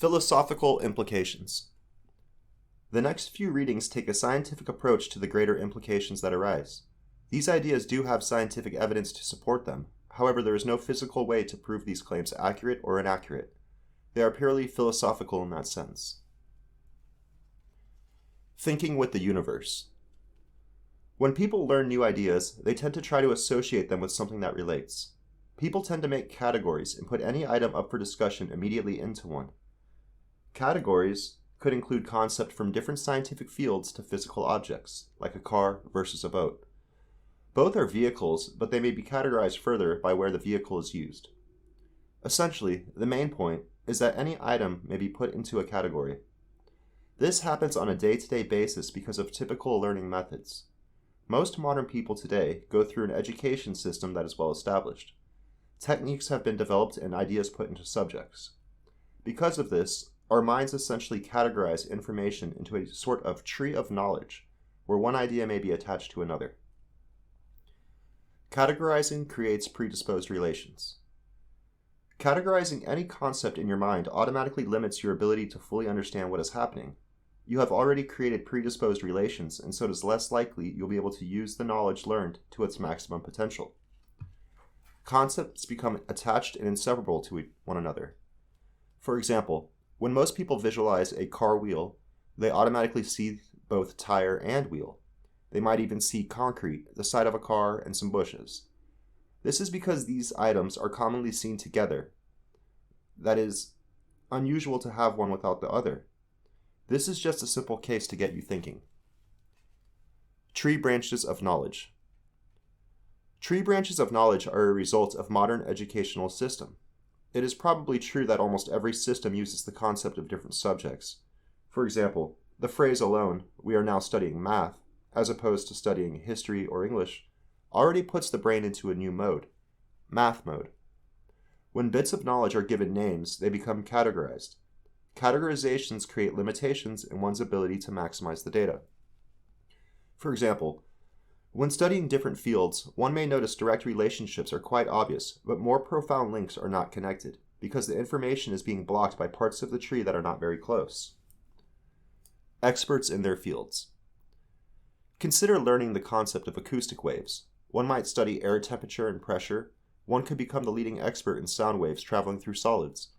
Philosophical implications. The next few readings take a scientific approach to the greater implications that arise. These ideas do have scientific evidence to support them. However, there is no physical way to prove these claims accurate or inaccurate. They are purely philosophical in that sense. Thinking with the universe. When people learn new ideas, they tend to try to associate them with something that relates. People tend to make categories and put any item up for discussion immediately into one. Categories could include concepts from different scientific fields to physical objects, like a car versus a boat. Both are vehicles, but they may be categorized further by where the vehicle is used. Essentially, the main point is that any item may be put into a category. This happens on a day-to-day basis because of typical learning methods. Most modern people today go through an education system that is well established. Techniques have been developed and ideas put into subjects. Because of this, our minds essentially categorize information into a sort of tree of knowledge, where one idea may be attached to another. Categorizing creates predisposed relations. Categorizing any concept in your mind automatically limits your ability to fully understand what is happening. You have already created predisposed relations, and so it is less likely you'll be able to use the knowledge learned to its maximum potential. Concepts become attached and inseparable to one another. For example, when most people visualize a car wheel, they automatically see both tire and wheel. They might even see concrete, the side of a car, and some bushes. This is because these items are commonly seen together. That is, unusual to have one without the other. This is just a simple case to get you thinking. Tree branches of knowledge. Tree branches of knowledge are a result of modern educational system. It is probably true that almost every system uses the concept of different subjects. For example, the phrase alone, "we are now studying math," as opposed to studying history or English, already puts the brain into a new mode, math mode. When bits of knowledge are given names, they become categorized. Categorizations create limitations in one's ability to maximize the data. For example, when studying different fields, one may notice direct relationships are quite obvious, but more profound links are not connected, because the information is being blocked by parts of the tree that are not very close. Experts in their fields. Consider learning the concept of acoustic waves. One might study air temperature and pressure. One could become the leading expert in sound waves traveling through solids.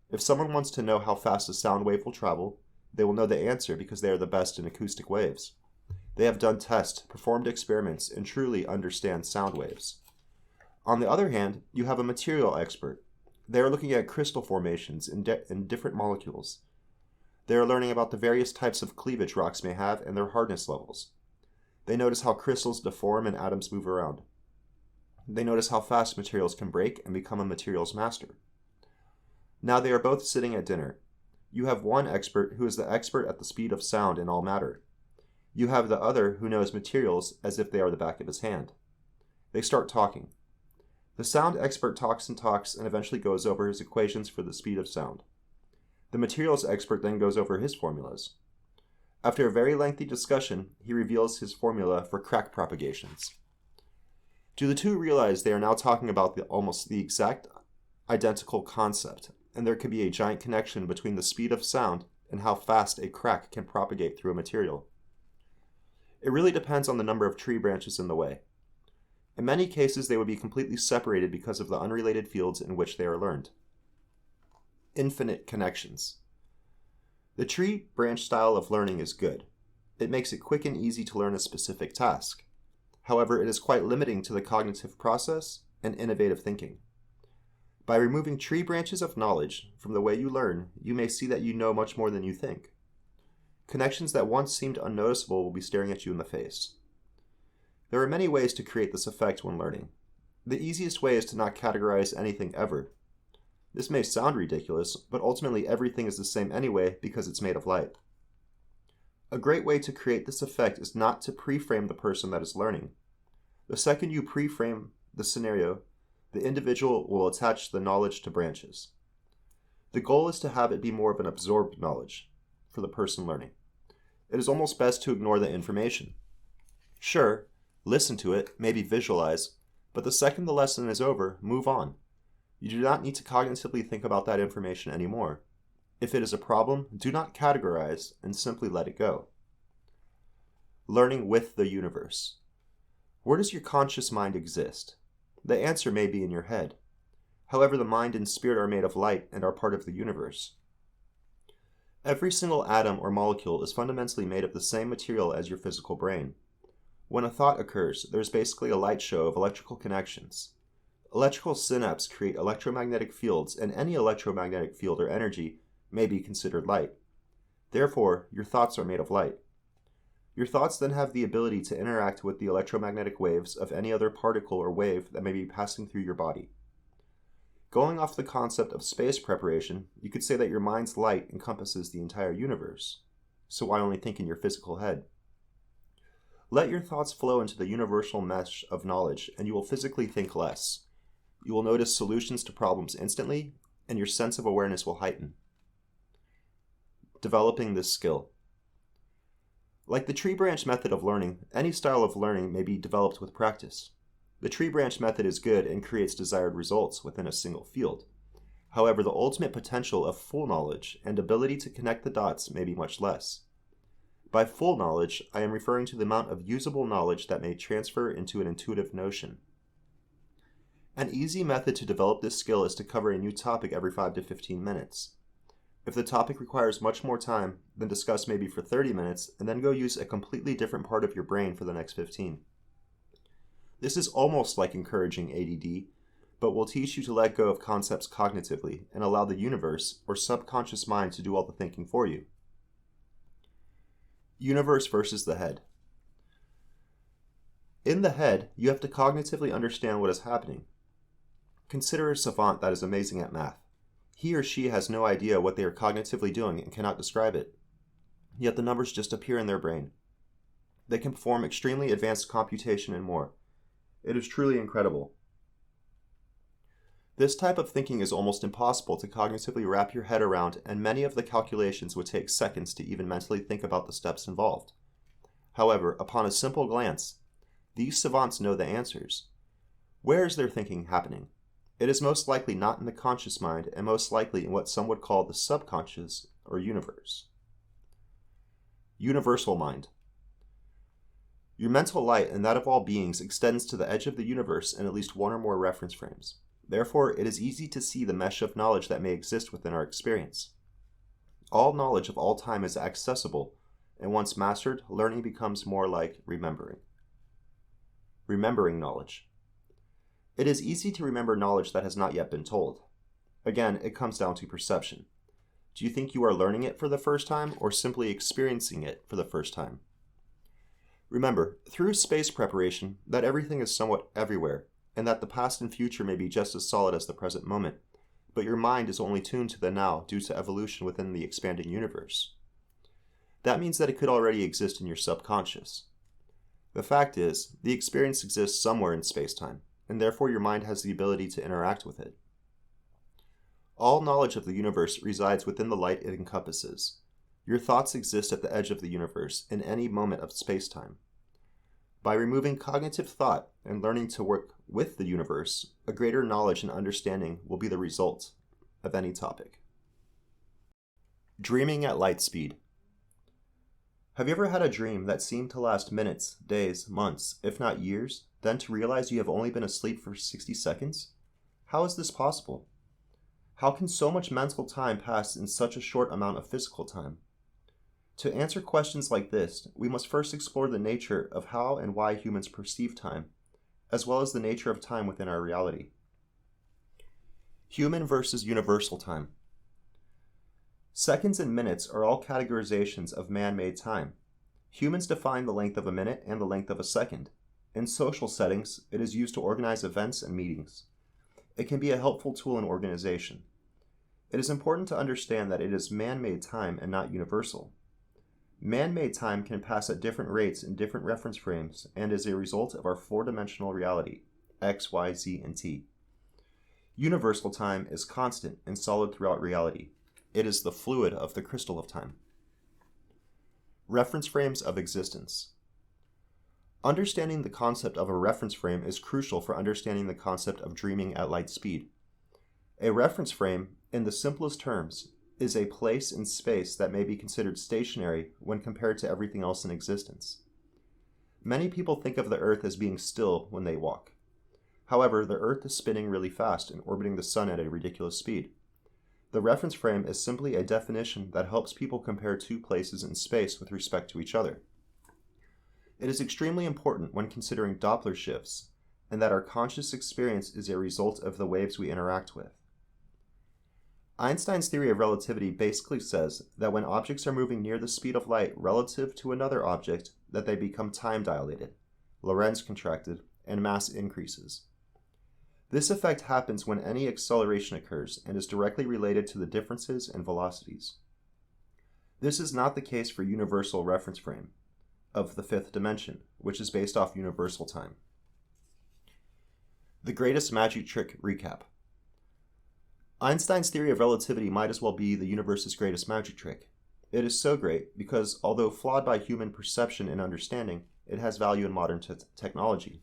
If someone wants to know how fast a sound wave will travel, they will know the answer because they are the best in acoustic waves. They have done tests, performed experiments, and truly understand sound waves. On the other hand, you have a material expert. They are looking at crystal formations in different molecules. They are learning about the various types of cleavage rocks may have and their hardness levels. They notice how crystals deform and atoms move around. They notice how fast materials can break and become a materials master. Now they are both sitting at dinner. You have one expert who is the expert at the speed of sound in all matter. You have the other who knows materials as if they are the back of his hand. They start talking. The sound expert talks and eventually goes over his equations for the speed of sound. The materials expert then goes over his formulas. After a very lengthy discussion, he reveals his formula for crack propagations. Do the two realize they are now talking about almost the exact identical concept, and there could be a giant connection between the speed of sound and how fast a crack can propagate through a material? It really depends on the number of tree branches in the way. In many cases, they would be completely separated because of the unrelated fields in which they are learned. Infinite connections. The tree branch style of learning is good. It makes it quick and easy to learn a specific task. However, it is quite limiting to the cognitive process and innovative thinking. By removing tree branches of knowledge from the way you learn, you may see that you know much more than you think. Connections that once seemed unnoticeable will be staring at you in the face. There are many ways to create this effect when learning. The easiest way is to not categorize anything ever. This may sound ridiculous, but ultimately everything is the same anyway because it's made of light. A great way to create this effect is not to pre-frame the person that is learning. The second you pre-frame the scenario, the individual will attach the knowledge to branches. The goal is to have it be more of an absorbed knowledge for the person learning. It is almost best to ignore the information. Sure, listen to it, maybe visualize, but the second the lesson is over, move on. You do not need to cognitively think about that information anymore. If it is a problem, do not categorize and simply let it go. Learning with the universe. Where does your conscious mind exist? The answer may be in your head. However, the mind and spirit are made of light and are part of the universe. Every single atom or molecule is fundamentally made of the same material as your physical brain. When a thought occurs, there's basically a light show of electrical connections. Electrical synapses create electromagnetic fields, and any electromagnetic field or energy may be considered light. Therefore, your thoughts are made of light. Your thoughts then have the ability to interact with the electromagnetic waves of any other particle or wave that may be passing through your body. Going off the concept of space preparation, you could say that your mind's light encompasses the entire universe. So why only think in your physical head? Let your thoughts flow into the universal mesh of knowledge, and you will physically think less. You will notice solutions to problems instantly, and your sense of awareness will heighten. Developing this skill. Like the tree branch method of learning, any style of learning may be developed with practice. The tree branch method is good and creates desired results within a single field. However, the ultimate potential of full knowledge and ability to connect the dots may be much less. By full knowledge, I am referring to the amount of usable knowledge that may transfer into an intuitive notion. An easy method to develop this skill is to cover a new topic every 5 to 15 minutes. If the topic requires much more time, then discuss maybe for 30 minutes and then go use a completely different part of your brain for the next 15. This is almost like encouraging ADD, but will teach you to let go of concepts cognitively and allow the universe or subconscious mind to do all the thinking for you. Universe versus the head. In the head, you have to cognitively understand what is happening. Consider a savant that is amazing at math. He or she has no idea what they are cognitively doing and cannot describe it. Yet the numbers just appear in their brain. They can perform extremely advanced computation and more. It is truly incredible. This type of thinking is almost impossible to cognitively wrap your head around, and many of the calculations would take seconds to even mentally think about the steps involved. However, upon a simple glance, these savants know the answers. Where is their thinking happening? It is most likely not in the conscious mind, and most likely in what some would call the subconscious or universe. Universal mind. Your mental light and that of all beings extends to the edge of the universe in at least one or more reference frames. Therefore, it is easy to see the mesh of knowledge that may exist within our experience. All knowledge of all time is accessible, and once mastered, learning becomes more like remembering. Remembering knowledge. It is easy to remember knowledge that has not yet been told. Again, it comes down to perception. Do you think you are learning it for the first time or simply experiencing it for the first time? Remember, through space preparation, that everything is somewhat everywhere, and that the past and future may be just as solid as the present moment, but your mind is only tuned to the now due to evolution within the expanding universe. That means that it could already exist in your subconscious. The fact is, the experience exists somewhere in space-time, and therefore your mind has the ability to interact with it. All knowledge of the universe resides within the light it encompasses. Your thoughts exist at the edge of the universe in any moment of space-time. By removing cognitive thought and learning to work with the universe, a greater knowledge and understanding will be the result of any topic. Dreaming at light speed. Have you ever had a dream that seemed to last minutes, days, months, if not years, then to realize you have only been asleep for 60 seconds? How is this possible? How can so much mental time pass in such a short amount of physical time? To answer questions like this, we must first explore the nature of how and why humans perceive time, as well as the nature of time within our reality. Human versus universal time. Seconds and minutes are all categorizations of man-made time. Humans define the length of a minute and the length of a second. In social settings, it is used to organize events and meetings. It can be a helpful tool in organization. It is important to understand that it is man-made time and not universal. Man-made time can pass at different rates in different reference frames and is a result of our four-dimensional reality, X, Y, Z, and T. Universal time is constant and solid throughout reality. It is the fluid of the crystal of time. Reference frames of existence. Understanding the concept of a reference frame is crucial for understanding the concept of dreaming at light speed. A reference frame, in the simplest terms, is a place in space that may be considered stationary when compared to everything else in existence. Many people think of the Earth as being still when they walk. However, the Earth is spinning really fast and orbiting the Sun at a ridiculous speed. The reference frame is simply a definition that helps people compare two places in space with respect to each other. It is extremely important when considering Doppler shifts, and that our conscious experience is a result of the waves we interact with. Einstein's theory of relativity basically says that when objects are moving near the speed of light relative to another object, that they become time dilated, Lorentz contracted, and mass increases. This effect happens when any acceleration occurs and is directly related to the differences in velocities. This is not the case for universal reference frame of the fifth dimension, which is based off universal time. The greatest magic trick recap. Einstein's theory of relativity might as well be the universe's greatest magic trick. It is so great because, although flawed by human perception and understanding, it has value in modern technology.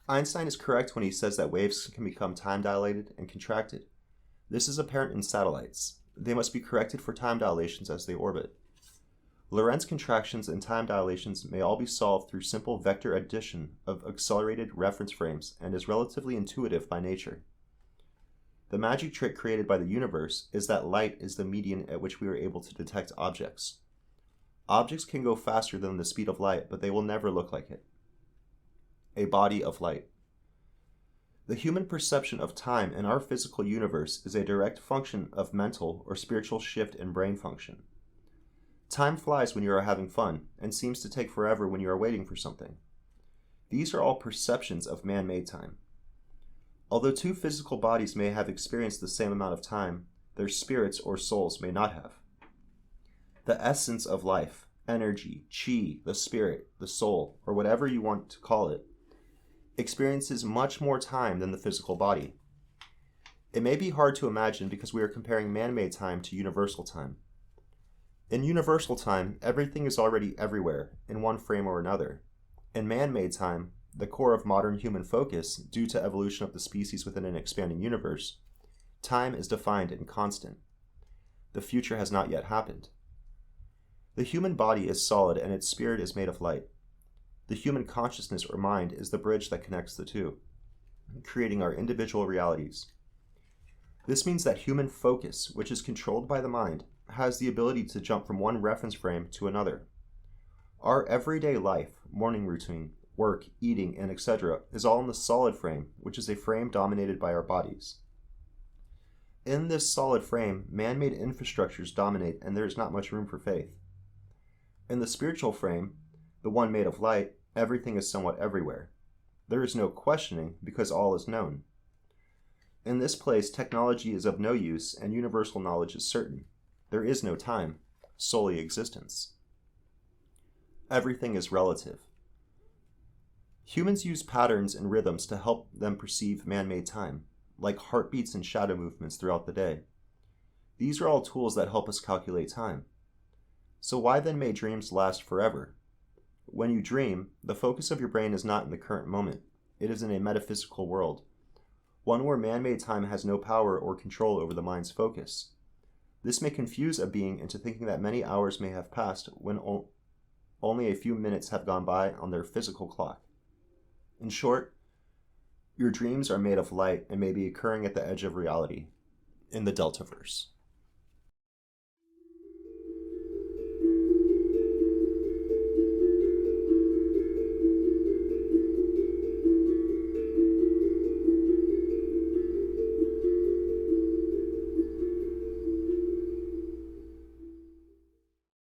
Einstein is correct when he says that waves can become time-dilated and contracted. This is apparent in satellites. They must be corrected for time dilations as they orbit. Lorentz contractions and time dilations may all be solved through simple vector addition of accelerated reference frames and is relatively intuitive by nature. The magic trick created by the universe is that light is the median at which we are able to detect objects. Objects can go faster than the speed of light, but they will never look like it. A body of light. The human perception of time in our physical universe is a direct function of mental or spiritual shift in brain function. Time flies when you are having fun and seems to take forever when you are waiting for something. These are all perceptions of man-made time. Although two physical bodies may have experienced the same amount of time, their spirits or souls may not have. The essence of life, energy, chi, the spirit, the soul, or whatever you want to call it, experiences much more time than the physical body. It may be hard to imagine because we are comparing man-made time to universal time. In universal time, everything is already everywhere, in one frame or another. In man-made time, the core of modern human focus, due to evolution of the species within an expanding universe, time is defined and constant. The future has not yet happened. The human body is solid and its spirit is made of light. The human consciousness or mind is the bridge that connects the two, creating our individual realities. This means that human focus, which is controlled by the mind, has the ability to jump from one reference frame to another. Our everyday life, morning routine, work, eating, and etc. is all in the solid frame, which is a frame dominated by our bodies. In this solid frame, man-made infrastructures dominate and there is not much room for faith. In the spiritual frame, the one made of light, everything is somewhat everywhere. There is no questioning because all is known. In this place, technology is of no use and universal knowledge is certain. There is no time, solely existence. Everything is relative. Humans use patterns and rhythms to help them perceive man-made time, like heartbeats and shadow movements throughout the day. These are all tools that help us calculate time. So why then may dreams last forever? When you dream, the focus of your brain is not in the current moment. It is in a metaphysical world, one where man-made time has no power or control over the mind's focus. This may confuse a being into thinking that many hours may have passed when only a few minutes have gone by on their physical clock. In short, your dreams are made of light and may be occurring at the edge of reality, in the Deltaverse.